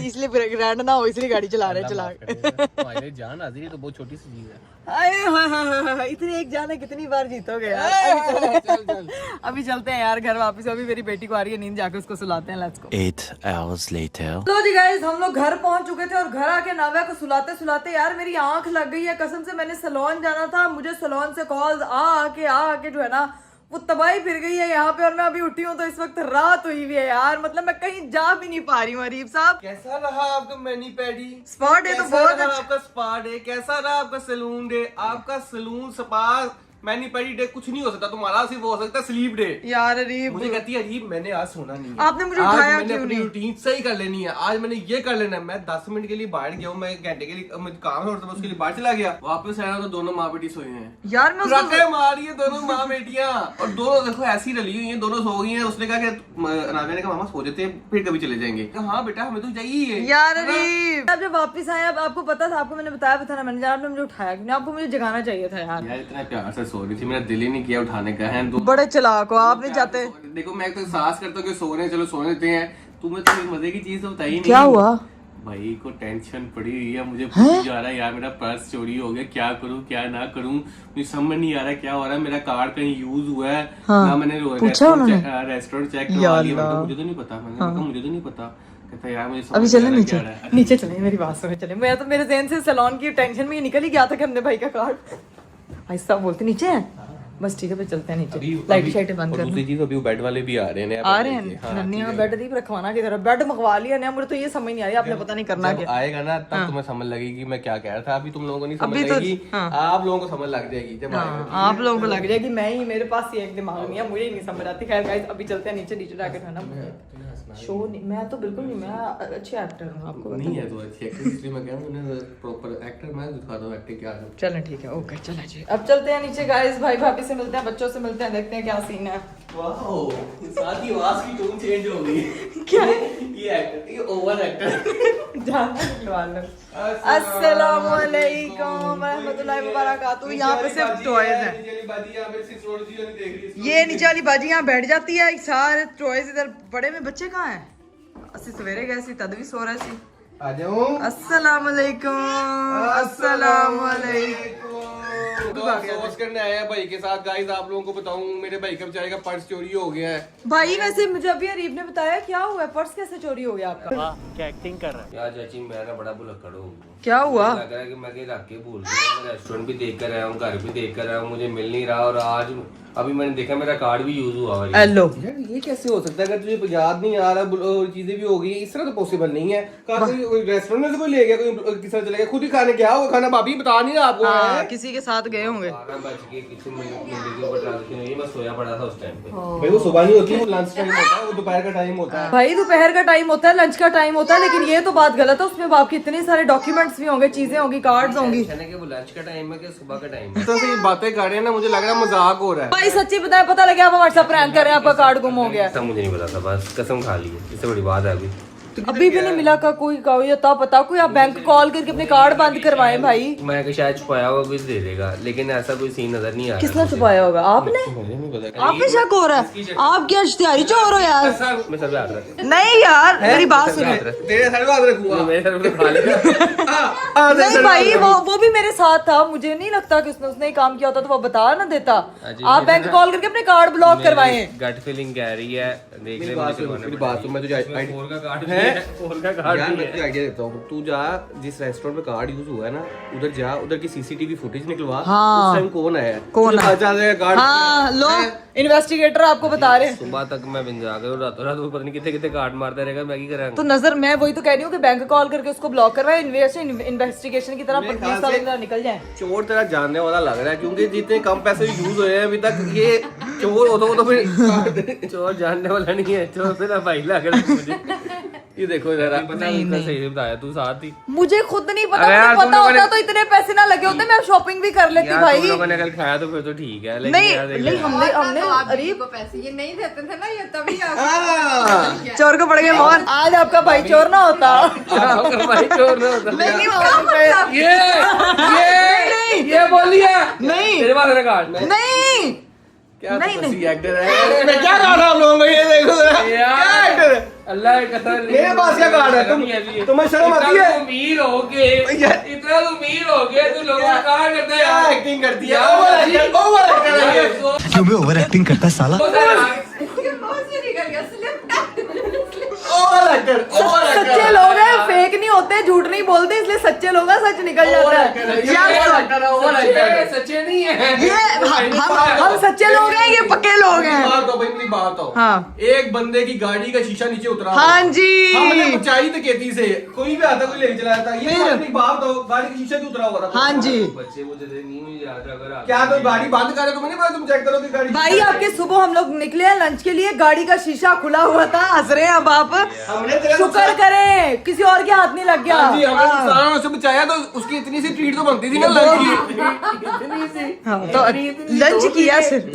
इसलिए ग्रैंड ना हो, इसलिए गाड़ी चला रहे जान हाजिरी तो बहुत छोटी सी चीज है। इतनी एक जान है, कितनी बार जीतोगे यार। अभी चलते हैं यार घर वापस। अभी मेरी बेटी को आ रही है नींद, जाके उसको सुलाते हैं। Let's go. 8 hours later. लो जी गाइस, हम लोग घर पहुंच चुके थे और घर आके नाव्या को सुलाते सुलाते यार मेरी आंख लग गई है कसम से। मैंने सलोन जाना था, मुझे सलोन से कॉल्स आके जो है ना वो तबाही फिर गई है यहाँ पे। और मैं अभी उठी हूँ तो इस वक्त रात हुई हुई है यार, मतलब मैं कहीं जा भी नहीं पा रही हूँ। अरीब साहब कैसा रहा आपका मैनी पैडी स्पा डे? तो बहुत अच्छा। आपका स्पा डे कैसा रहा? आपका सैलून डे, आपका salon spa mani pedi day कुछ नहीं हो सकता तुम्हारा, सिर्फ हो सकता है स्लीप डे। यार अरीब मुझे कहती है अरीब मैंने आज सोना नहीं है, आपने मुझे उठाया मैंने क्यों अपनी नहीं? रूटीन सही कर लेनी है, आज मैंने ये कर लेना है। मैं 10 मिनट के लिए बाहर गया हूँ, मैं घंटे के लिए मुझे काम है और उसके लिए बाहर चला गया, वापस आया तो दोनों माँ बेटी सोए हैं यार। मैं ट्रकें मारी है दोनों माँ बेटियां, और दोनों देखो ऐसी रली हुई है, दोनों सो गई हैं। उसने कहा कि नाव्या ने कहा मामा सो जाते हैं फिर कभी चले जाएंगे। हाँ बेटा हमें तो चाहिए यार। अरीब आप जब वापस आए, अब आपको पता था, आपको मैंने बताया भी था ना, मैंने जनाब ने मुझे उठाया क्यों? आपको मुझे जगाना चाहिए था यार। यार इतना प्यार से सो रही थी, मेरा दिल ही नहीं किया उठाने का है। बड़े चालाक हो आप, नहीं चाहते। देखो मैं तो साहस करता हूँ कि सो रहे, चलो सोने देते हैं, तुम्हें तो मजे की चीज तो बताई नहीं। क्या हुआ? भाई को टेंशन पड़ी हुई है, मुझे पूछ जा रहा है यार मेरा पर्स चोरी हो गया, क्या करूं क्या ना करूं, मुझे समझ नहीं आ रहा क्या हो रहा है। मेरा कार्ड कहीं यूज हुआ है ना, मैंने रेस्टोरेंट चेक करवा लिया, मुझे तो नहीं पता। मैंने कहा मुझे तो नहीं पता। कहता यार मुझे अभी चले नीचे चले, मेरी बात सुने चले। मैं तो मेरे ज़हन से सैलून की टेंशन में निकल ही गया था कि हमने भाई का कार्ड। आहिस्ता बोलते नीचे है, बस ठीक है फिर चलते हैं नीचे। लाइट शाइट बंद कर। दूसरी चीज अभी बेड वाले भी आ रहे हैं, नन्ही बेड नहीं रखवाना की तरह बेड मंगवा लिया ना। मुझे तो ये समझ नहीं आ रही, आपने पता नहीं करना क्या। आएगा ना तब तुम्हें समझ लगेगी मैं क्या कह रहा था। अभी तुम लोगों को नहीं समझ लगेगी, आप लोगों को समझ लग जाएगी जब आप लोगों को लग जाएगी। मैं ही, मेरे पास ही एक दिमाग नहीं है, मुझे ही नहीं समझ आती। खैर गाइस अभी चलते हैं नीचे जाकर है ना। शो नहीं, मैं तो बिल्कुल नहीं, मैं अच्छी एक्टर हूँ आपको पता नहीं है तो अच्छी एक्टर, इसलिए मैं कह रहा हूँ उन्हें प्रॉपर एक्टर मैं दिखा दूँ एक्टिंग क्या है। चलें ठीक है, ओके चलें जी। अब चलते हैं नीचे गाइस, भाई भाभी से मिलते हैं, बच्चों से मिलते हैं, देखते हैं क्या सीन है। वाओ, साथ ही आवाज की टोन चेंज हो गई। क्या ये एक्टर, ये ओवर एक्टर। जानना निकलवा लो। अस्सलाम वालेकुम रहमतुल्लाहि व बरकातहू। यहाँ पे सिर्फ टॉयज हैं। ये नीचे वाली बाजी यहाँ बैठ जाती है, सारे टॉयज इधर पड़े हुए। बच्चे कहाँ हैं? असि सवेरे गए सी, तद भी सो रहे सी। आ जाओ। अस्सलाम वालेकुम। अस्सलाम वालेकुम। अफसोस करने आया है भाई के साथ गाइस। आप लोगों को बताऊं, मेरे भाई का बेचारे का पर्स चोरी हो गया है। भाई वैसे मुझे अभी अरीब ने बताया, क्या हुआ है? पर्स कैसे चोरी हो गया आपका? वाह क्या एक्टिंग कर रहा है। यार चाची मैं ना बड़ा भुलक्कड़ हो गया। क्या हुआ? लग रहा है कि मैं कहीं रख के भूल गया। मैं रेस्टोरेंट भी देख कर आया हूँ, घर भी देख कर आया हूँ, मुझे मिल नहीं रहा। और आज अभी मैंने देखा मेरा कार्ड भी यूज हुआ है। हेलो यार ये कैसे हो सकता है? अगर तुझे याद नहीं आ रहा और चीजें भी हो गई, इस तरह तो पॉसिबल नहीं है। कोई रेस्टोरेंट में से कोई ले गया, कोई किस तरह चले गया, खुद ही खाने गया होगा खाना। भाभी बता नहीं रहा आपको हाँ, है? किसी के साथ गए होंगे। 12 बज के किसी मिनट के ऊपर ट्रांजेक्शन हुई। मैं सोया पड़ा था उस टाइम पे। भाई वो सुबह नहीं होती, वो लंच टाइम होता है, वो दोपहर का टाइम होता है। भाई दोपहर का टाइम होता है, लंच का टाइम होता है, लेकिन ये तो बात गलत है। उसमें आपके इतने सारे डॉक्यूमेंट्स भी होंगे, चीजें होंगी, कार्ड्स होंगी। कहने के वो लंच का टाइम है कि सुबह का टाइम है। इस तरह से ये बातें कर रहे हैं ना, मुझे लग रहा है मजाक हो रहा है। भाई सच्ची बताएं, पता लगे आप हमारे साथ प्रैंक कर रहे हैं, आपका कार्ड गुम हो गया है। ऐसा मुझे नहीं पता था, बस कसम खा ली है। इससे बड़ी बात है अभी भी नहीं मिला का कोई का पता कोई। आप बैंक कॉल करके अपने कार्ड बंद करवाएं भाई। मैं कि शायद छुपाया हुआ कुछ दे देगा, लेकिन ऐसा कोई सीन नजर नहीं आ रहा। किसने छुपाया होगा? आपने? आप पे शक हो रहा है? आप क्या इश्तिहारी चोर हो यार? मैं सब याद रख नहीं यार, मेरी बात सुनिए। तेरे सर बात रखूंगा। मेरे सर पे खा लेगा। नहीं भाई, वो भी मेरे साथ था। मुझे नहीं लगता कि उसने ही काम किया होता तो वो बता ना देता। आप बैंक कॉल करके अपने कार्ड ब्लॉक करवाएं। गट फीलिंग कह रही है, देख ले मेरी बात सुन, मैं तुझे फोन का कार्ड है, फोन का कार्ड यार भी मैं है। तुझे आइडिया देता हूँ। तू जा, जिस रेस्टोरेंट में कार्ड यूज हुआ है ना, उधर जा, उधर की सीसीटीवी फुटेज निकलवा। हाँ। उस टाइम कौन आया? कौन तुझे पता चल जाएगा कार्ड। हाँ लो, इन्वेस्टिगेटर आपको बता रहे हैं। सुबह तक मैं बिंज आ गया, रातों रात वो पता नहीं कितने कितने कार्ड मारता रहेगा। मैं की करा तो नजर, मैं वही तो कह रही हूँ कि बैंक कॉल करके उसको ब्लॉक करवाए, इन्वेस्टिगेशन की तरह मेरे 25 ख्याल साल से निकल जाए। चोर तेरा जानने वाला लग रहा है, क्योंकि जितने कम पैसे यूज हुए हैं अभी तक, ये चोर होता तो फिर चोर जानने वाला नहीं है, चोर मेरा भाई लग रहा है मुझे। ये देखो जरा। पता नहीं सही बताया तू, साथ ही मुझे खुद नहीं पता, अरे यार, मुझे तुम पता लोगों ने- होता तो इतने पैसे ना लगे होते, मैं शॉपिंग भी कर लेती यार भाई। तुम लोगों ने कल खाया तो फिर तो ठीक है, लेकिन नहीं यार देख नहीं, हमने अरे को पैसे ये नहीं देते थे ना, ये तभी आप हाँ। चोर को पड़ गए मोहन। आज आपका भाई चोर ना होता। आपका भाई चोर ना होता। नहीं मोहन, ये बोलिए नहीं तेरे पास है कार्ड? नहीं क्या नहीं, नहीं एक्टर है? मैं क्या कर रहा हूँ आप लोगों को? ये देखो जरा। क्या एक्टर है? अल्लाह की कसम मेरे पास क्या कार्ड है? तुम्हें शर्म आती है? अमीर हो के इतना तो अमीर हो गया, तू लोगों का कार्ड करता है क्या यार। एक्टिंग करती है? ओवर एक्टर है ये। क्यों भी ओवर एक्टिंग करता है साला। बहुत से निकल गया slip. Over actor, over actor. सच्चे लोग हैं, फेक नहीं होते, झूठ नहीं बोलते, इसलिए सच्चे लोग हैं, सच निकल जाता है। यार सच्चे नहीं है ये हम सच्चे लोग हैं, ये पक्के लोग हैं। बात हो भाई, मेरी बात हो। हाँ। एक बंदे की गाड़ी का शीशा नीचे उतरा हो। हाँ जी। हमने ऊंचाई तकेती से कोई भी आता, कोई लेके चला जाता। ये अपनी बात हो, गाड़ी का शीशा क्यों उतरा हुआ था? हाँ जी। बच्चे मुझे नहीं याद अगर क्या तो गाड़ी बंद करे? तुम्हें नहीं पता? तुम चेक करो कि गाड़ी। भाई आपके सुबह हम लोग निकले हैं लंच के लिए, गाड़ी का शीशा खुला हुआ था। हंस रहे हैं अब आप। हमने तेरा शुक्र करें किसी और के हाथ नहीं लग गया। हाँ जी, हमने हाँ। नुकसान से बचाया, तो उसकी इतनी सी ट्रीट तो बनती थी ना लड़की। हाँ, तो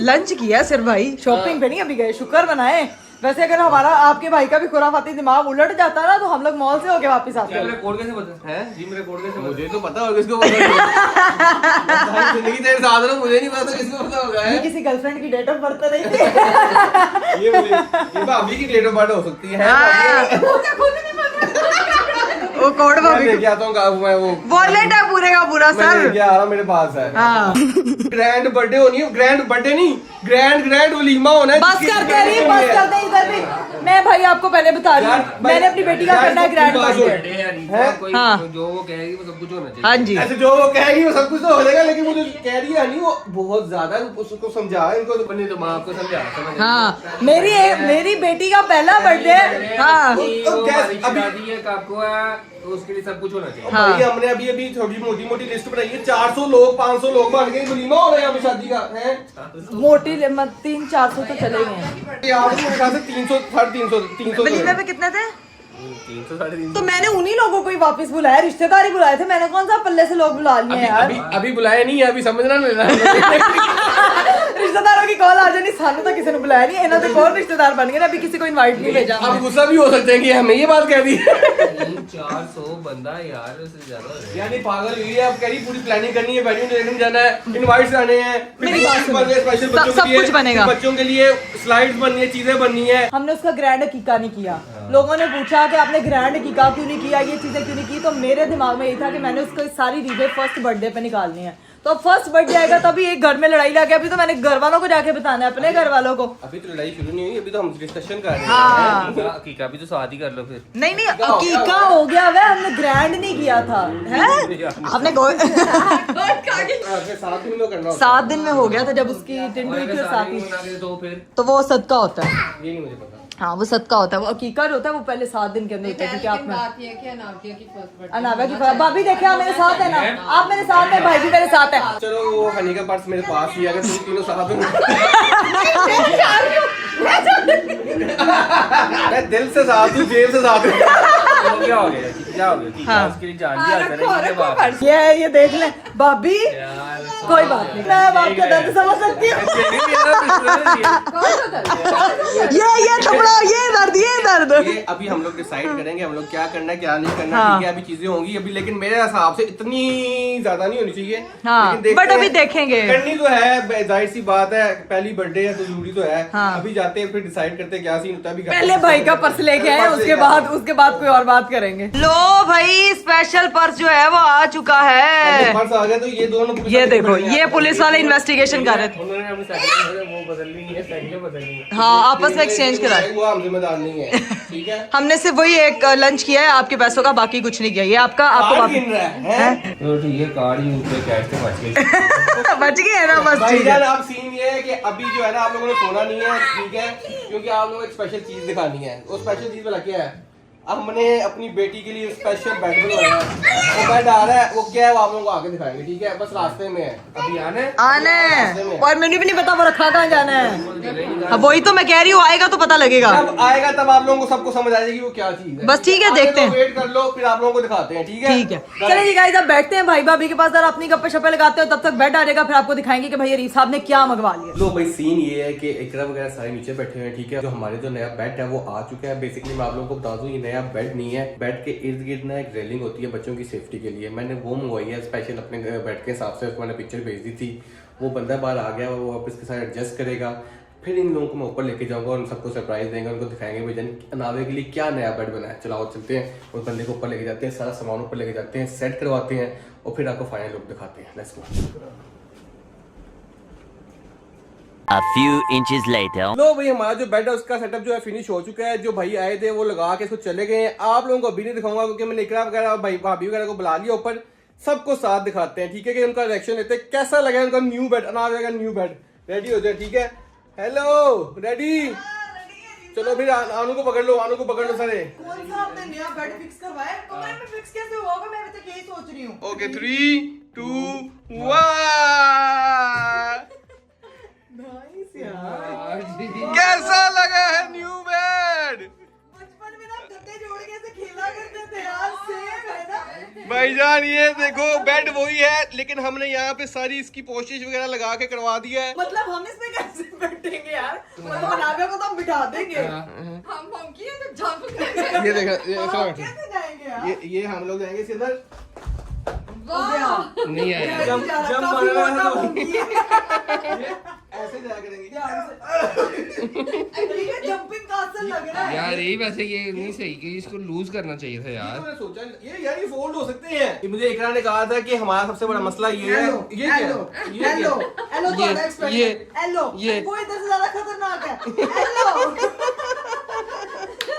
लंच किया सिर्फ भाई, शॉपिंग पे नहीं अभी गए। शुक्र बनाए। वैसे अगर हमारा आपके भाई का भी खुराफाती दिमाग उलट जाता ना, तो हम लोग मॉल से होके वापस आते। मेरा कोड कैसे पता है जी? मेरा कोड कैसे पता? मुझे तो पता होगा, किसको पता? जिंदगी तेरे साथ रहो, मुझे नहीं पता किसको पता होगा। ये किसी गर्लफ्रेंड की डेट ऑफ बर्थ नहीं थी। ये भाभी की डेट ऑफ बर्थ हो सकती है। वो कोड मैं लेके आता हूँ मैं वो वॉलेट है पूरे का पूरा मैं सर। लेके आ रहा हूँ, मेरे पास है। हाँ। ग्रैंड बर्थडे होनी है, ग्रैंड बर्थडे नहीं, ग्रैंड वलीमा होना है। बस कर दे रही, बस कर दे इधर भी। मैं भाई आपको पहले बता रही हूँ, मैंने अपनी बेटी का करना है ग्रैंड बर्थडे। कोई हाँ। जो वो कहेगी वो सब कुछ होना चाहिए। हाँ जी। ऐसे जो वो कहेगी वो सब कुछ तो हो जाएगा, लेकिन मुझे कह रही है नहीं, वो बहुत ज्यादा उसको समझा इनको तो अपने दिमाग को समझा समझ। हाँ, मेरी बेटी का पहला बर्थडे। हाँ अभी काकू है तो उसके लिए सब कुछ होना चाहिए। हाँ। भाई हमने अभी अभी थोड़ी मोटी लिस्ट बनाई है। 400 लोग 500 लोग बन गए, वलीमा हो रहा है यहाँ पे शादी का है। मोटी 300-400 तो चले गए हैं। यार मेरे ख्याल से 300 350 300 वलीमे पे कितने थे? 300 350 तो मैंने उन्हीं लोगों को ही वापस बुलाया, रिश्तेदार ही बुलाए थे, मैंने कौन सा पल्ले से लोग बुला लिए यार। अभी बुलाया नहीं है, अभी समझना नहीं रहा रिश्तेदारों की कॉल आ जानी, सानू तो किसी ने बुलाया नहीं, इन्होंने तो कौन रिश्तेदार बन गए ना, अभी किसी को इनवाइट नहीं भेजा। अब गुस्सा भी हो सकते हैं कि हमें ये बात कह दी 400 बंदा यार, उससे ज्यादा हो जाएगा। यानी पागल हुई है, अब कह रही पूरी प्लानिंग करनी है, वेडिंग डेटिंग जाना है, इनवाइट्स आने हैं, मेरी बात सुनो, स्पेशल सब बच्चों के लिए, कुछ बनेगा। बच्चों के लिए स्लाइड्स बननी है, चीजें बननी है। हमने उसका ग्रैंड हकीका नहीं किया। लोगों ने पूछा कि आपने ग्रैंड हकीका क्यों नहीं किया, ये चीजें क्यों नहीं की, तो मेरे दिमाग में यही था कि मैंने उसको सारी चीजें फर्स्ट बर्थडे पे निकालनी है। तो फर्स्ट बर्थडे आएगा तभी एक घर में लड़ाई लगे, अभी तो मैंने घर वालों को जाके बताना है, अपने घर वालों को। अभी तो लड़ाई शुरू नहीं हुई, अभी तो हम डिस्कशन कर रहे हैं। हाँ हकीका भी तो शादी कर लो फिर। नहीं नहीं, हकीका हो गया वह, हमने ग्रैंड नहीं किया था है। आपने आपके 7 दिन में करना होता 7 दिन में हो गया था जब उसकी टिंडू और थी अगर और शादी साथी, बना के दो फिर तो वो सदका होता है। है। ये नहीं मुझे पता। हाँ वो सदका होता है, वो हकीका होता है, वो पहले 7 दिन के अंदर होता है। क्योंकि लेकिन आप बात ये है कि अनाविया की फर्स्ट बर्थडे अनावा की भाभी देखिए आप मेरे साथ है ना, आप मेरे साथ है, भाई भी मेरे साथ है। चलो वो हनी का पर्स मेरे पास ही है, अगर तुम तीनों साथ हो मैं दिल से साथ हूँ, जेब से साथ हूँ। तो क्या हो गया, क्या हो गया? हाँ। उसके लिए जान दिया करेंगे बात ये देख ले भाभी, यार। कोई बात नहीं, मैं आपका दर्द समझ सकती हूँ। ये थोड़ा ये दर्द ये अभी हम लोग डिसाइड करेंगे हम लोग क्या करना है क्या नहीं करना। हाँ। ठीक है, अभी चीजें होंगी अभी, लेकिन मेरे हिसाब से इतनी ज्यादा नहीं होनी चाहिए। हाँ, लेकिन देखते but अभी हैं। देखेंगे। करनी तो है, जाहिर सी बात है, पहली बर्थडे है तो जरूरी तो है। हाँ। अभी जाते हैं फिर डिसाइड करते हैं क्या सीन होता है। अभी पहले भाई का पर्स लेके आए, उसके बाद कोई और बात करेंगे। लो भाई, स्पेशल पर्स जो है वो आ चुका है। पर्स आ गया तो ये दोनों ये देखो, ये पुलिस वाले इन्वेस्टिगेशन कर रहे थे। उन्होंने अपनी साइकिल वो बदलनी है, साइकिल बदलनी है। हाँ, आपस में एक्सचेंज करा। वो हम जिम्मेदार नहीं है। ठीक है, हमने सिर्फ वही एक लंच किया है आपके पैसों का, बाकी कुछ नहीं किया। ये आपका, आपको कार्ड वापस गिन रहा है। तो ठीक है, कार्ड यूज पे कैश से बच गए। बच गए है ना, बस ठीक भाईजान है। आप सीन ये है कि अभी जो है ना आप लोगों ने सोना नहीं है। ठीक है, क्योंकि आप लोगों को एक स्पेशल चीज दिखानी है। वो स्पेशल चीज वाला क्या है, हमने अपनी बेटी के लिए स्पेशल बेड बनवाया है। वो बेड आ रहा है, वो क्या है वो आप लोगों को आगे दिखाएंगे। ठीक है, बस रास्ते में है, अभी आना है। आना है, और मैंने भी नहीं पता वो रखा कहाँ जाना है। अब वही तो मैं कह रही हूँ, आएगा तो पता लगेगा। जब आएगा तब आप लोगों को सबको समझ आ जाएगी वो क्या चीज है। बस ठीक है, आगे देखते तो हैं। वेट कर लो, फिर आप लोगों को दिखाते हैं। ठीक है, ठीक है, चलिए जी गाइस, अब बैठते हैं भाई भाभी के पास, जरा अपनी गप्पे शप्पे लगाते हो, तब तक बेड आ जाएगा, फिर आपको दिखाएंगे कि भाई रीफ साहब ने क्या मंगवा लिया। लो भाई, सीन ये है कि इकरा वगैरह सारे नीचे बैठे हुए हैं। ठीक है, जो हमारे जो नया बेड है वो आ चुका है। बेसिकली मैं आप लोगों को बता दूं, ये नया बेड नहीं है। बेड के इर्द गिर्द ना एक रेलिंग होती है बच्चों की सेफ्टी के लिए, मैंने वो मंगवाई है स्पेशल अपने बेड के हिसाब से। उसको मैंने पिक्चर भेज दी थी, वो बंदा बाहर आ गया, वो वापस के साथ एडजस्ट करेगा। फिर इन लोगों को मैं ऊपर लेके जाऊंगा, उन सबको सरप्राइज देंगे, उनको दिखाएंगे भाई अनावे के लिए क्या नया बेड बना है। चलाओ चलते हैं, उस बंदे को ऊपर लेके जाते हैं, सारा सामान ऊपर लेके जाते हैं, सेट करवाते हैं और फिर आपको फाइनल लुक दिखाते हैं। Let's go. A few inches later. लो भाई, हमारा जो बेड है उसका सेटअप जो है फिनिश हो चुका है। जो भाई आए थे वो लगा के इसको चले गए हैं। आप लोगों को अभी नहीं दिखाऊंगा क्योंकि मैंने इकरा वगैरह और भाई भाभी वगैरह को बुला लिया ऊपर, सबको साथ दिखाते हैं। ठीक है, कि उनका रिएक्शन लेते हैं, कैसा लगा उनका न्यू बेड, अनाज का न्यू बेड। रेडी हो जाए, ठीक है। Hello, ready? चलो फिर आनू को पकड़ लो, आनू को पकड़ लो सारे। कौन सा आपने नया बेड फिक्स करवाया? कमरे में फिक्स कैसे हुआ होगा? मैं अभी तक यही सोच रही हूँ। ओके, 3, 2, 1। नाइस यार, कैसा लगा है न्यू बेड? बचपन में ना गद्दे जोड़ के ऐसे खेला करते थे यार, सेम है ना। भाईजान ये देखो बेड वही है, लेकिन हमने यहाँ पे सारी इसकी पोस्टिश वगैरह लगा के करवा दी है। मतलब हम इसमें कैसे बैठेंगे यार? मतलब अनामिया को तो हम बिठा देंगे। हम की है तो जंप ये देखो, ये हम ऐसा कैसे जाएंगे यार? ये हम लोग जाएंगे इसके अंदर। वाह नहीं आया। जंप काफी मारना मोटा है तो। होंगी। ऐसे जाया करेंगे। जंपिंग कासल लग रहा है यार यही वैसे ये नहीं सही कि इसको लूज करना चाहिए था ये यार। तो मैंने सोचा ये फोल्ड हो सकते हैं। ये मुझे इकरा ने कहा था कि हमारा सबसे बड़ा मसला ये है। ये क्या? ये क्या? हेलो तो ये- एक्सपेरिमेंट। हेलो, ये- वो इधर से ज्यादा खतरनाक है। हेलो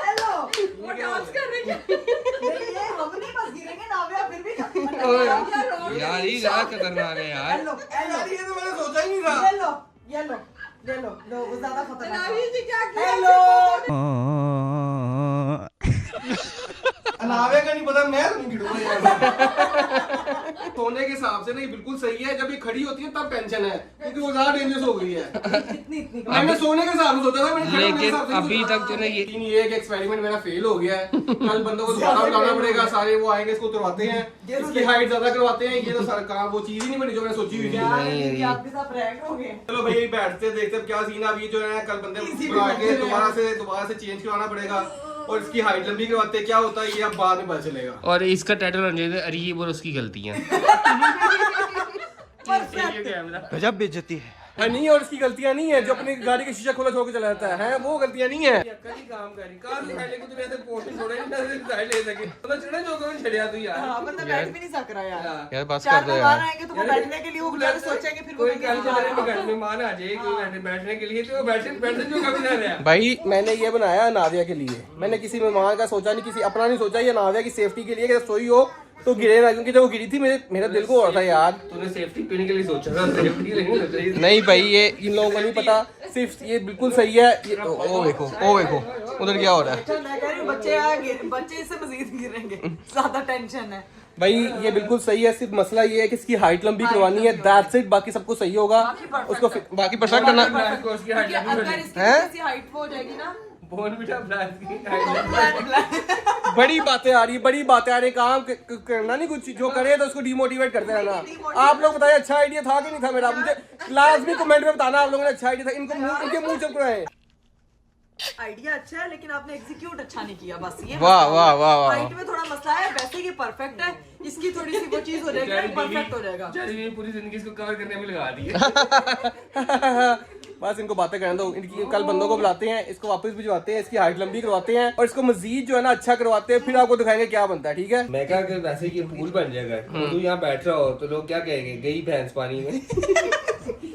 हेलो, वो डांस कर रही है नहीं ये हम नहीं बस गिरेंगे, नाविया फिर भी यार ये ज्यादा खतरनाक है यार। हेलो यार ये तो मैंने सोचा ही नहीं था। ये लो वो ज्यादा खतरनाक नावी है। जी क्या किया हेलो अनावे का नहीं पता, मैं तो नहीं गिरूंगा यार। सोने के हिसाब से नहीं बिल्कुल सही है, जब ये खड़ी होती है तब टेंशन है क्योंकि वो ज्यादा डेंजरस हो गई है। मैंने सोने के हिसाब से सोचा था, मैंने खड़े होने के हिसाब से अभी तक जो है ये एक एक्सपेरिमेंट मेरा फेल हो गया है। कल बंदों को दोबारा बुलाना पड़ेगा, सारे वो आएंगे, इसको उतरवाते हैं, इसकी हाइट ज्यादा करवाते हैं। ये तो सारा काम वो चीज ही नहीं बनी जो मैंने सोची हुई थी। चलो भाई बैठते देखते हैं क्या सीन है। अभी जो है कल बंदे बुला के दोबारा से चेंज करवाना पड़ेगा और इसकी हाइट लंबी करवाते हैं। क्या होता है ये अब बाद में पता चलेगा। और इसका टाइटल होना चाहिए अरीब और उसकी गलतियां। गजब बेइज्जती है। नहीं, और इसकी गलतियां नहीं है जो अपनी गाड़ी का शीशा खोला छोड़ के चला जाता है, वो गलतियां नहीं है। काम करी कार निकाले को तो ऐसे पोस्ट छोड़े नहीं साइड ले सके तो चढ़े जो कौन छड़िया तू यार। हां, बंदा बैठ भी नहीं सक रहा यार बस चार कर दो बार यार। आएंगे तो वो बैठने के लिए वो बेचारे सोचेंगे फिर वो कोई कल चले में घर में मान आ जाए कोई बैठने के लिए, तो बैठे जो कभी ना रहा। भाई मैंने ये बनाया नाविया के लिए, मैंने किसी मेहमान का सोचा नहीं, किसी अपना नहीं सोचा। ये नाविया की सेफ्टी के लिए कि सोई हो तो गिरे ना, क्योंकि जब वो गिरी थी मेरे दिल को हो रहा था यार। तूने सेफ्टी पीने के लिए सोचा था, सेफ्टी नहीं सोचा। नहीं भाई ये इन लोगों को नहीं पता, सिर्फ ये बिल्कुल सही है। ओ देखो उधर क्या हो रहा है। अच्छा मैं कह रही हूं बच्चे इससे मजीद गिरेंगे, ज्यादा टेंशन है भाई ये बिल्कुल सही है। सिर्फ मसला ये है कि इसकी हाइट लंबी करवानी है, दैट्स इट। बाकी सब कुछ सही होगा, उसको बाकी परफेक्ट करना है। हाइट हो जाएगी ना बड़ी बातें आ रही है, बड़ी बातें आ रही है। काम करना नहीं, कुछ जो करे तो उसको डिमोटिवेट करते रहना। आप लोग बताइए अच्छा आइडिया था कि नहीं था मेरा? मुझे लाजमी कमेंट में बताना आप लोगों ने अच्छा आइडिया था। इनके मुंह चुप रहे। आइडिया अच्छा है लेकिन आपने एग्जीक्यूट अच्छा नहीं किया, बस ये वाह वाह वाह वाह। हाइट में थोड़ा मसला है, वैसे ये परफेक्ट है। इसकी थोड़ी सी वो चीज हो जाएगी, परफेक्ट हो जाएगा। पूरी जिंदगी इसको कवर करने में लगा दी है। बस इनको बातें करने दो। इनकी कल बंदों को बुलाते हैं, इसको वापस भिजवाते हैं, इसकी हाइट लंबी करवाते हैं और इसको मजीद जो है ना अच्छा करवाते हैं। फिर आपको दिखाएंगे क्या बनता है, ठीक है? मैं कहा कि वैसे ये पूल बन जाएगा, तू यहाँ बैठ रहा हो तो लोग क्या कहेंगे, गई भैंस पानी में।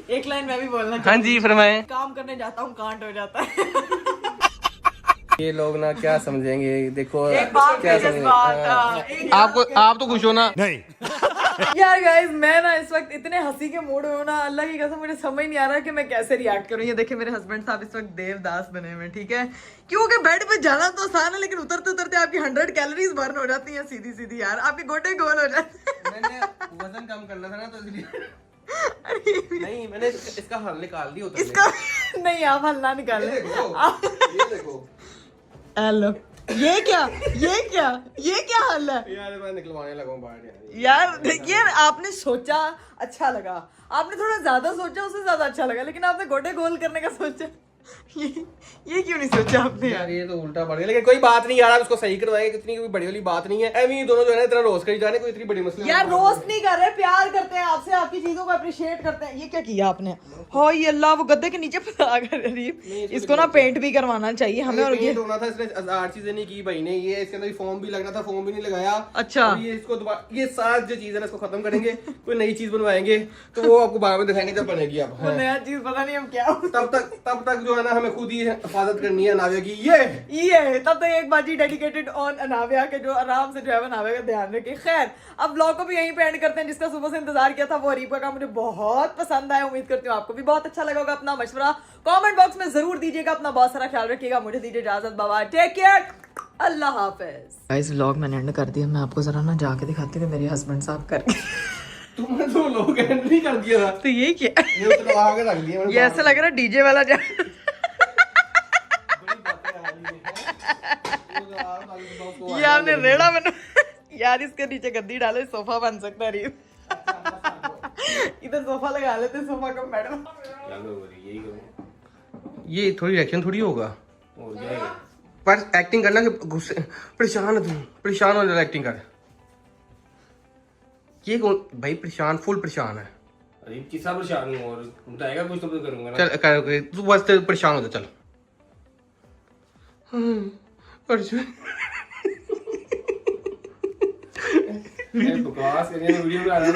एक लाइन मैं भी बोलना हाँ जी फरमाएं। काम करने जाता हूँ कांट हो जाता है। ये लोग ना क्या समझेंगे, देखो एक बात क्या है, समझेंगे। आपको आप तो खुश हो ना? नहीं। यार गाइस मैं ना इस वक्त इतने हंसी के मूड में हूं ना, अल्लाह की कसम मुझे समझ नहीं आ रहा कि मैं कैसे रिएक्ट करूं। ये देखिए मेरे हस्बैंड साहब इस वक्त देवदास बने हुए, ठीक है? क्योंकि बेड पे जाना तो आसान है लेकिन उतरते उतरते आपकी 100 कैलोरीज बर्न हो जाती हैं सीधी सीधी यार, आपके गोटे गोल हो जाते हैं। मैंने वजन कम करना था ना तो इसलिए नहीं मैंने इसका हल निकाल दिया। इसका नहीं आप हल ना निकाले। ये देखो हेलो ये क्या हल है यार, मैं निकलवाने लगा हूं बाहर यार। देखिए आपने सोचा अच्छा लगा, आपने थोड़ा ज्यादा सोचा उससे ज्यादा अच्छा लगा, लेकिन आपने गोटे गोल करने का सोचा। ये क्यों नहीं सोचा आपने यार? ये तो उल्टा पड़ गया, लेकिन कोई बात नहीं यार, उसको सही करवाएंगे, कितनी कोई बड़ी वाली बात नहीं है। एमी दोनों जो है ना इतना रोस्ट करी जाने, कोई इतनी बड़ी मसला यार रोस्ट नहीं कर रहे, प्यार करते हैं आपसे, आपकी चीजों को अप्रिशिएट करते हैं। ये क्या किया आपने? हो ये अल्लाह, वो गद्दे के नीचे फंसा कर अरीब, इसको ना पेंट भी करवाना चाहिए हमें। और ये होना था, इसने 1000 चीजें नहीं की भाई ने। ये इसके अंदर फॉर्म भी लगना था, फॉर्म भी नहीं लगाया। अच्छा ये इसको दोबारा ये सारी जो चीज है ना इसको खत्म करेंगे, कोई नई चीज बनवाएंगे तो वो आपको बाद में दिखाएंगे जब बनेगी। अब वो नया चीज पता नहीं हम क्या तब तक जो है ना हमें खुद ही हिफाजत करनी है नाविया की। ये तब तक एक बाजी डेडिकेटेड ऑन अनाविया के, जो आराम से जो है नाविया का ध्यान रखे। खैर अब ब्लॉग को भी यहीं पे एंड करते हैं। जिसका सुबह से इंतजार किया था वो अरीब का काम मुझे बहुत पसंद आया, उम्मीद करती हूँ आपको भी बहुत अच्छा लगा होगा। अपना मशवरा कमेंट बॉक्स में जरूर दीजिएगा। अपना बहुत सारा ख्याल रखिएगा। मुझे दीजिए इजाजत, बाय, टेक केयर, अल्लाह हाफिज। गाइस व्लॉग मैंने एंड कर दिया, मैं आपको जरा ना जाके दिखाती हूँ मेरे हस्बैंड साहब करके। तुमने तो लोग एंड नहीं कर दिया था। तो ये क्या, ये तो आगे रख दिया मैंने। ये ऐसा लग रहा है डीजे वाला जा। ये आपने रेड़ा बना यार, इसके नीचे गद्दी डालो, सोफा बन सकता है। इधर सोफा लगा लेते, सोफा कम मैडम। ये थोड़ी रिएक्शन थोड़ी होगा हो जाएगा, पर एक्टिंग करना कि गुस्से परेशान होने वाला एक्टिंग कर। ये कौन भाई? परेशान, फुल परेशान है। अरे किसा परेशान हूँ और बताएगा कुछ तो करूंगा ना। चल कर तू बस परेशान हो जा, चल। बकवास करने वीडियो बना रहा हूँ।